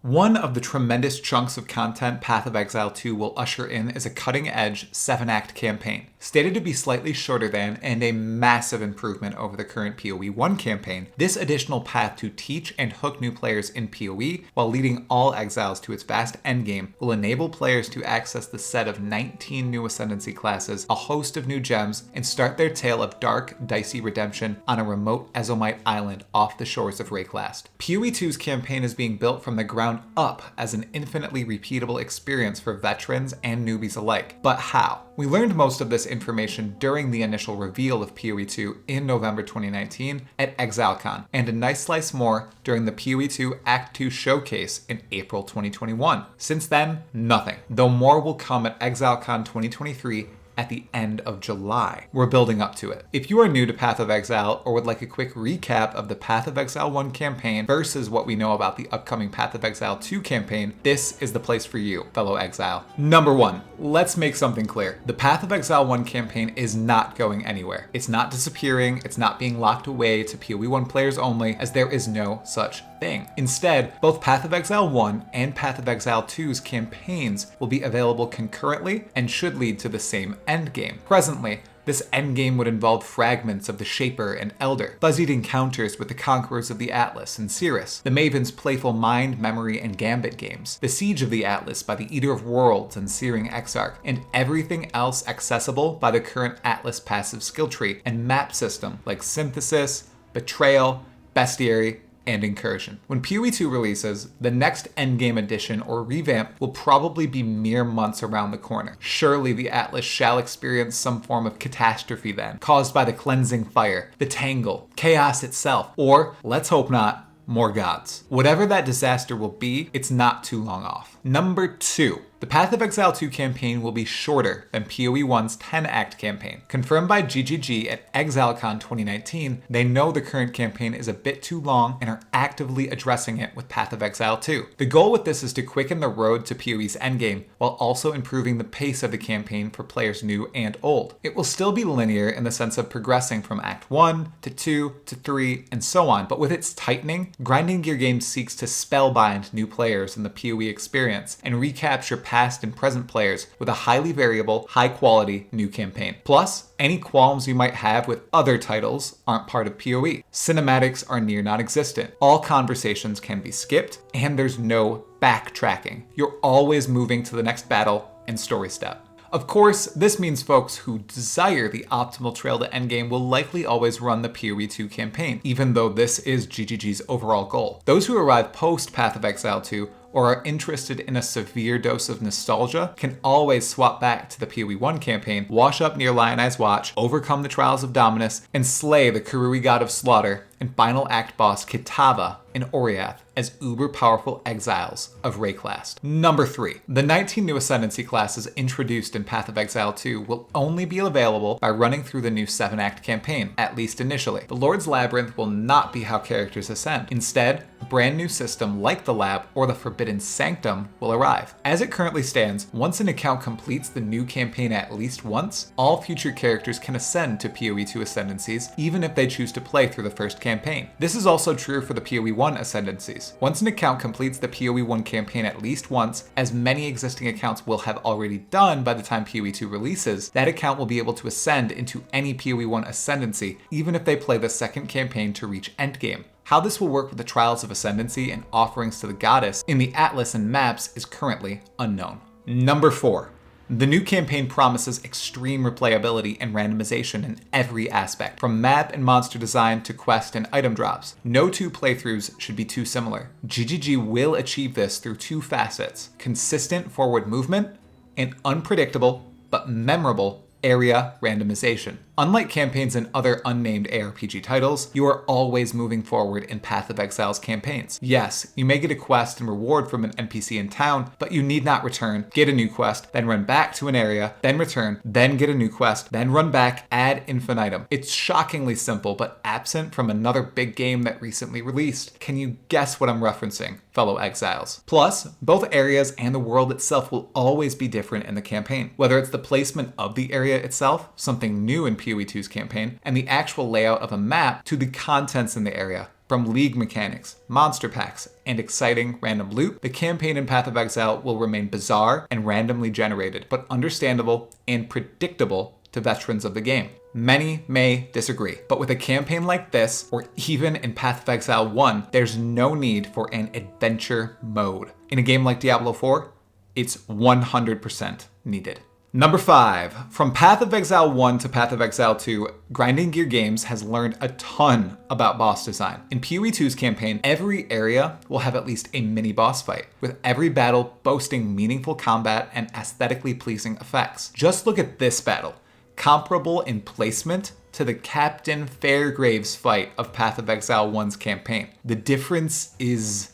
One of the tremendous chunks of content Path of Exile 2 will usher in is a cutting-edge 7-act campaign. Stated to be slightly shorter than and a massive improvement over the current PoE 1 campaign, this additional path to teach and hook new players in PoE while leading all exiles to its vast endgame will enable players to access the set of 19 new Ascendancy classes, a host of new gems, and start their tale of dark, dicey redemption on a remote Ezomite island off the shores of Rayclast. PoE 2's campaign is being built from the ground up as an infinitely repeatable experience for veterans and newbies alike. But how? We learned most of this information during the initial reveal of PoE 2 in November 2019 at ExileCon, and a nice slice more during the PoE 2 Act 2 showcase in April 2021. Since then, nothing, though more will come at ExileCon 2023 at the end of July. We're building up to it. If you are new to Path of Exile or would like a quick recap of the Path of Exile 1 campaign versus what we know about the upcoming Path of Exile 2 campaign, this is the place for you, fellow exile. Number 1, let's make something clear. The Path of Exile 1 campaign is not going anywhere. It's not disappearing, it's not being locked away to PoE 1 players only, as there is no such thing. Instead, both Path of Exile 1 and Path of Exile 2's campaigns will be available concurrently and should lead to the same endgame. Presently, this endgame would involve fragments of the Shaper and Elder, buzzied encounters with the Conquerors of the Atlas and Cirrus, the Maven's playful Mind, Memory, and Gambit games, the Siege of the Atlas by the Eater of Worlds and Searing Exarch, and everything else accessible by the current Atlas passive skill tree and map system like Synthesis, Betrayal, Bestiary, and Incursion. When PoE 2 releases, the next endgame edition or revamp will probably be mere months around the corner. Surely the Atlas shall experience some form of catastrophe then, caused by the cleansing fire, the tangle, chaos itself, or, let's hope not, more gods. Whatever that disaster will be, it's not too long off. Number 2. The Path of Exile 2 campaign will be shorter than PoE 1's 10-act campaign. Confirmed by GGG at ExileCon 2019, they know the current campaign is a bit too long and are actively addressing it with Path of Exile 2. The goal with this is to quicken the road to PoE's endgame, while also improving the pace of the campaign for players new and old. It will still be linear in the sense of progressing from Act 1 to 2 to 3 and so on, but with its tightening, Grinding Gear Games seeks to spellbind new players in the PoE experience and recapture past and present players with a highly variable, high-quality new campaign. Plus, any qualms you might have with other titles aren't part of PoE. Cinematics are near non-existent. All conversations can be skipped, and there's no backtracking. You're always moving to the next battle and story step. Of course, this means folks who desire the optimal trail to endgame will likely always run the PoE 2 campaign, even though this is GGG's overall goal. Those who arrive post Path of Exile 2 or are interested in a severe dose of nostalgia can always swap back to the PoE 1 campaign, wash up near Lionized Watch, overcome the trials of Dominus, and slay the Karui God of Slaughter and final act boss Kitava and Oriath as uber-powerful exiles of Rayclast. Number 3. The 19 new Ascendancy classes introduced in Path of Exile 2 will only be available by running through the new 7-act campaign, at least initially. The Lord's Labyrinth will not be how characters ascend. Instead, a brand new system like the Lab or the Forbidden Sanctum will arrive. As it currently stands, once an account completes the new campaign at least once, all future characters can ascend to PoE 2 Ascendancies, even if they choose to play through the first campaign. This is also true for the PoE 1 Ascendancies. Once an account completes the PoE 1 campaign at least once, as many existing accounts will have already done by the time PoE 2 releases, that account will be able to ascend into any PoE 1 Ascendancy, even if they play the second campaign to reach endgame. How this will work with the Trials of Ascendancy and offerings to the goddess in the Atlas and maps is currently unknown. Number 4. The new campaign promises extreme replayability and randomization in every aspect, from map and monster design to quest and item drops. No two playthroughs should be too similar. GGG will achieve this through 2 facets: consistent forward movement and unpredictable but memorable area randomization. Unlike campaigns in other unnamed ARPG titles, you are always moving forward in Path of Exile's campaigns. Yes, you may get a quest and reward from an NPC in town, but you need not return, get a new quest, then run back to an area, then return, then get a new quest, then run back ad infinitum. It's shockingly simple, but absent from another big game that recently released. Can you guess what I'm referencing, fellow exiles? Plus, both areas and the world itself will always be different in the campaign. Whether it's the placement of the area itself, something new in PoE 2's campaign, and the actual layout of a map, to the contents in the area, From league mechanics, monster packs, and exciting random loot, the campaign in Path of Exile will remain bizarre and randomly generated, but understandable and predictable to veterans of the game. Many may disagree, but with a campaign like this, or even in Path of Exile 1, there's no need for an adventure mode. In a game like Diablo 4, it's 100% needed. Number 5. From Path of Exile 1 to Path of Exile 2, Grinding Gear Games has learned a ton about boss design. In PoE 2's campaign, every area will have at least a mini boss fight, with every battle boasting meaningful combat and aesthetically pleasing effects. Just look at this battle, comparable in placement to the Captain Fairgraves fight of Path of Exile 1's campaign. The difference is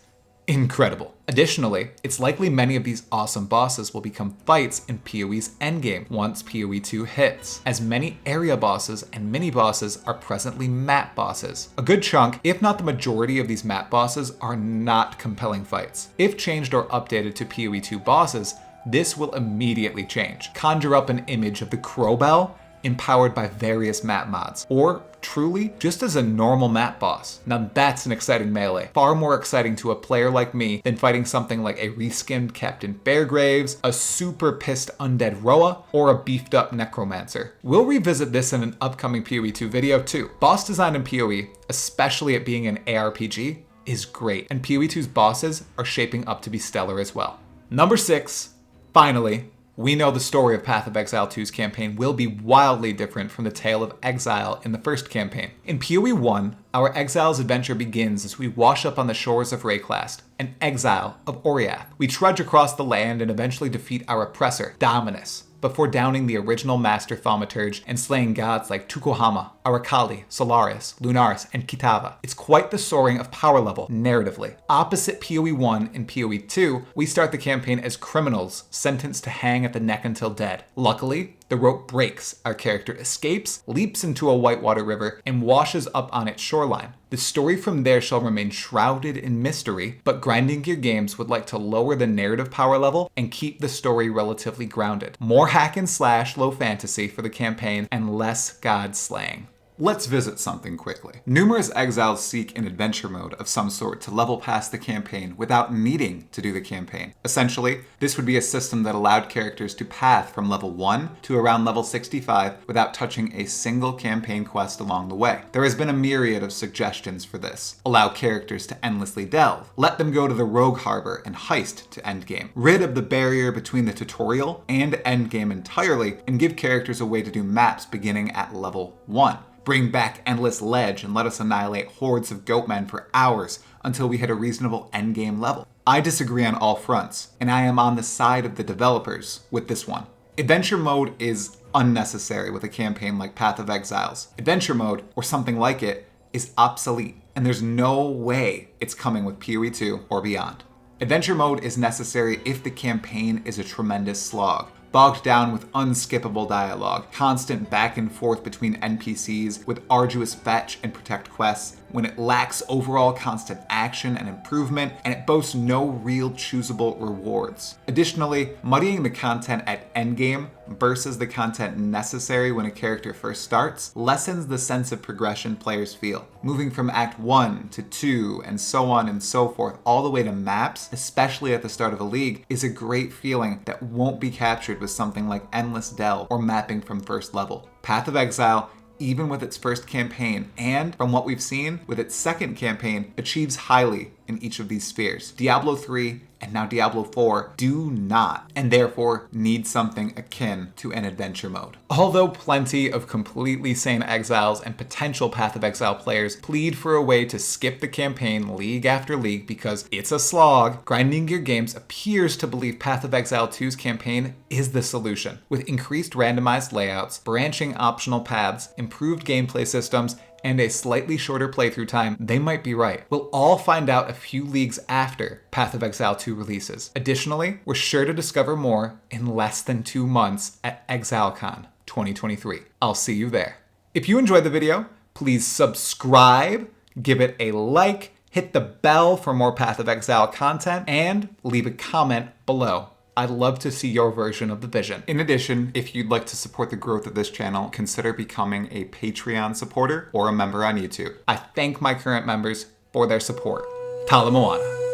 incredible. Additionally, it's likely many of these awesome bosses will become fights in PoE's endgame once PoE 2 hits, as many area bosses and mini-bosses are presently map bosses. A good chunk, if not the majority of these map bosses, are not compelling fights. If changed or updated to PoE 2 bosses, this will immediately change. Conjure up an image of the Crowbell empowered by various map mods, or truly just as a normal map boss. Now that's an exciting melee. Far more exciting to a player like me than fighting something like a reskinned Captain Fairgraves, a super pissed undead Roa, or a beefed up Necromancer. We'll revisit this in an upcoming PoE 2 video too. Boss design in PoE, especially it being an ARPG, is great, and PoE 2's bosses are shaping up to be stellar as well. Number 6, finally, we know the story of Path of Exile 2's campaign will be wildly different from the tale of exile in the first campaign. In PoE 1, our exile's adventure begins as we wash up on the shores of Rayclast, an exile of Oriath. We trudge across the land and eventually defeat our oppressor, Dominus, before downing the original Master Thaumaturge and slaying gods like Tukohama, Arakali, Solaris, Lunaris, and Kitava. It's quite the soaring of power level, narratively. Opposite PoE 1 and PoE 2, we start the campaign as criminals sentenced to hang at the neck until dead. Luckily, the rope breaks, our character escapes, leaps into a whitewater river, and washes up on its shoreline. The story from there shall remain shrouded in mystery, but Grinding Gear Games would like to lower the narrative power level and keep the story relatively grounded. More hack and slash low fantasy for the campaign and less god slaying. Let's visit something quickly. Numerous exiles seek an adventure mode of some sort to level past the campaign without needing to do the campaign. Essentially, this would be a system that allowed characters to path from level 1 to around level 65 without touching a single campaign quest along the way. There has been a myriad of suggestions for this. Allow characters to endlessly delve. Let them go to the rogue harbor and heist to endgame. Rid of the barrier between the tutorial and endgame entirely and give characters a way to do maps beginning at level 1. Bring back Endless Ledge and let us annihilate hordes of goatmen for hours until we hit a reasonable endgame level. I disagree on all fronts, and I am on the side of the developers with this one. Adventure mode is unnecessary with a campaign like Path of Exiles. Adventure mode, or something like it, is obsolete, and there's no way it's coming with PoE 2 or beyond. Adventure mode is necessary if the campaign is a tremendous slog, bogged down with unskippable dialogue, constant back and forth between NPCs with arduous fetch and protect quests, when it lacks overall constant action and improvement, and it boasts no real choosable rewards. Additionally, muddying the content at endgame versus the content necessary when a character first starts lessens the sense of progression players feel. Moving from Act 1 to 2 and so on and so forth all the way to maps, especially at the start of a league, is a great feeling that won't be captured with something like Endless Delve or mapping from first level. Path of Exile, even with its first campaign, and from what we've seen, with its second campaign, achieves highly in each of these spheres. Diablo 3 and now Diablo 4 do not, and therefore need something akin to an adventure mode. Although plenty of completely sane exiles and potential Path of Exile players plead for a way to skip the campaign league after league because it's a slog, Grinding Gear Games appears to believe Path of Exile 2's campaign is the solution. With increased randomized layouts, branching optional paths, improved gameplay systems, and a slightly shorter playthrough time, they might be right. We'll all find out a few leagues after Path of Exile 2 releases. Additionally, we're sure to discover more in less than 2 months at ExileCon 2023. I'll see you there. If you enjoyed the video, please subscribe, give it a like, hit the bell for more Path of Exile content, and leave a comment below. I'd love to see your version of the vision. In addition, if you'd like to support the growth of this channel, consider becoming a Patreon supporter or a member on YouTube. I thank my current members. for their support. Tala Moana.